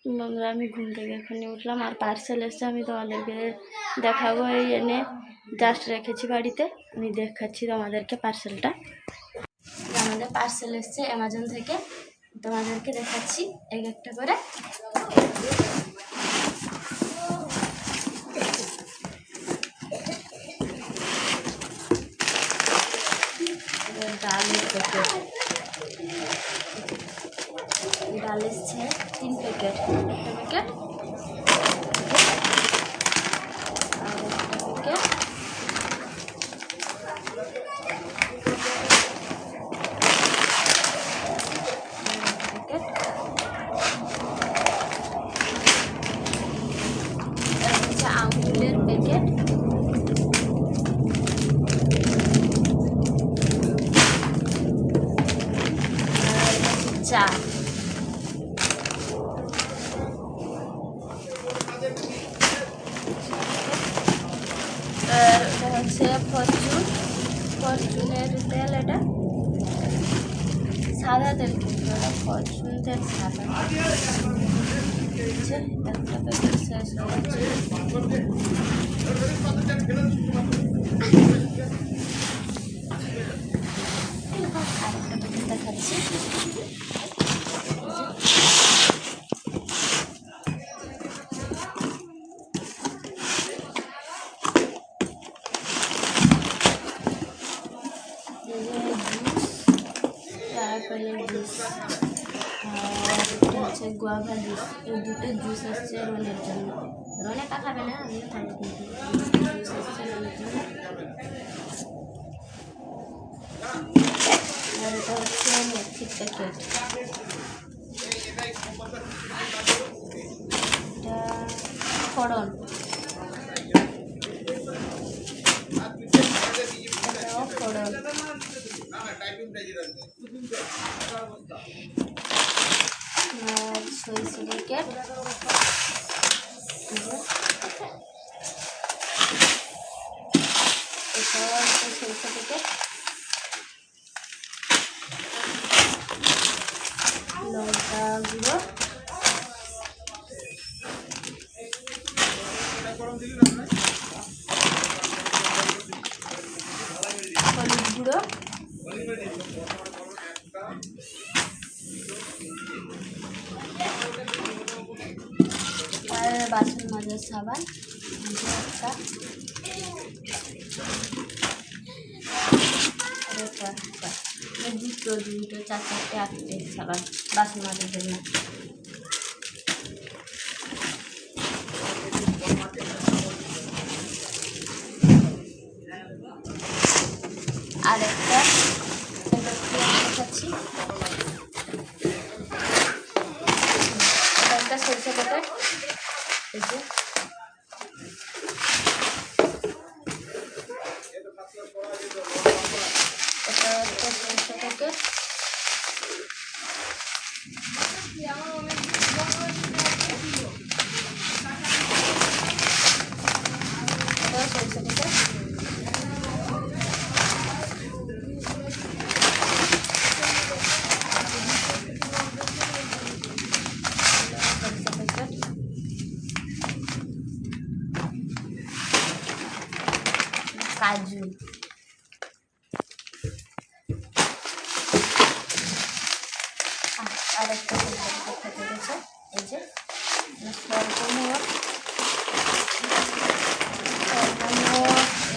বন্ধুরা আমি ঘুম থেকে এখনই উঠলাম আর পার্সেল এসছে, আমি তোমাদেরকে দেখাবো। এই এনে জাস্ট রেখেছি বাড়িতে, আমি দেখাচ্ছি তোমাদেরকে পার্সেলটা। আমাদের পার্সেল এসছে অ্যামাজন থেকে, তোমাদেরকে দেখাচ্ছি এক একটা করে। ডাল এসছে 3 প্যাকেট, একটা প্যাকেট আর একটা প্যাকেট, আমুলের প্যাকেট, আর চা। এটা হচ্ছে ফরচুনের তেল, এটা সাদা তেল, ফরচুন তেল সাদা হচ্ছে একটা প্যাকেট শেষ হয়ে আরেকটা প্যাকেট দেখাচ্ছি। জুস আর এটা হচ্ছে গুয়াভা জুস। এই দুটো জুস আসছে রনের জন্য। রনে কা খাবে না, আমিও খাবো, কিন্তু জুস আসছে রনের জন্য। আর এটা হচ্ছে মেথির প্যাকেট, এটা ফড়ন, এটাও ফড়ন। আর সরিষা প্যাকেট, এটাও হচ্ছে সরিষা প্যাকেট। লঙ্কা গুঁড়ো, হলুদ গুঁড়ো, আর বাসন মাজার সাবান একটা, দুটো 4-4টে 8টে সাবান বাসন মাজার জন্য। আর একটা দেখাচ্ছি, একটা সরষে প্যাকেট, এই যে এটা একটা সরষে প্যাকেট, এটাও সরষে প্যাকেট, কাজু, আর একটা থেকে গেছে। এই যে সর্বমোট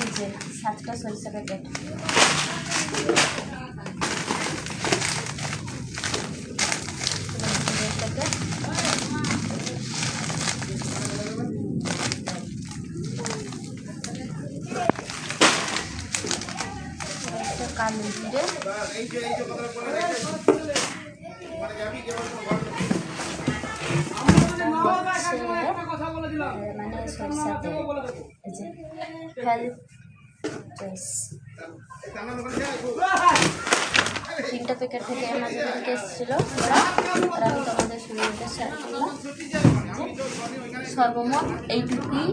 এই যে 7টা সরিষা প্যাকেট। কালো জিরে, মানে সরিষা তেল, এই যে হেল্প চয়েস। 3টা প্যাকেট থেকে অ্যামাজন থেকে এসেছিল, আর আমি তোমাদের সঙ্গে শেয়ার করলাম। সর্বমোট এইটুকুই।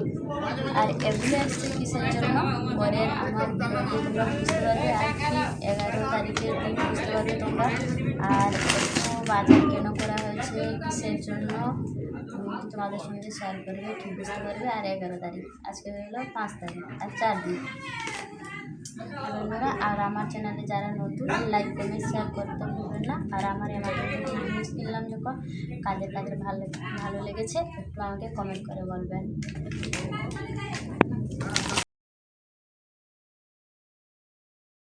আর এগুলো আসছে কিসের জন্য পরে আমার তোমরা বুঝতে পারবে, আর কি 11 তারিখের দিন বুঝতে পারবে তোমরা। আর একটু বাজার কেন করা হয়েছে আসছে কিসের জন্য তোমাদের সঙ্গে শেয়ার করবে, ঠিক বুঝতে পারবে। আর 11 তারিখ, আজকে হলো 5 তারিখ, আর 4 দিন বন্ধুরা। আর আমার চ্যানেলে যারা নতুন, লাইক কমেন্ট শেয়ার করতে ভুলবেন না। আর আমার অ্যামাজন জিনিস কিনলাম যখন, কাদের কাদের ভালো লেগেছে একটু আমাকে কমেন্ট করে বলবেন।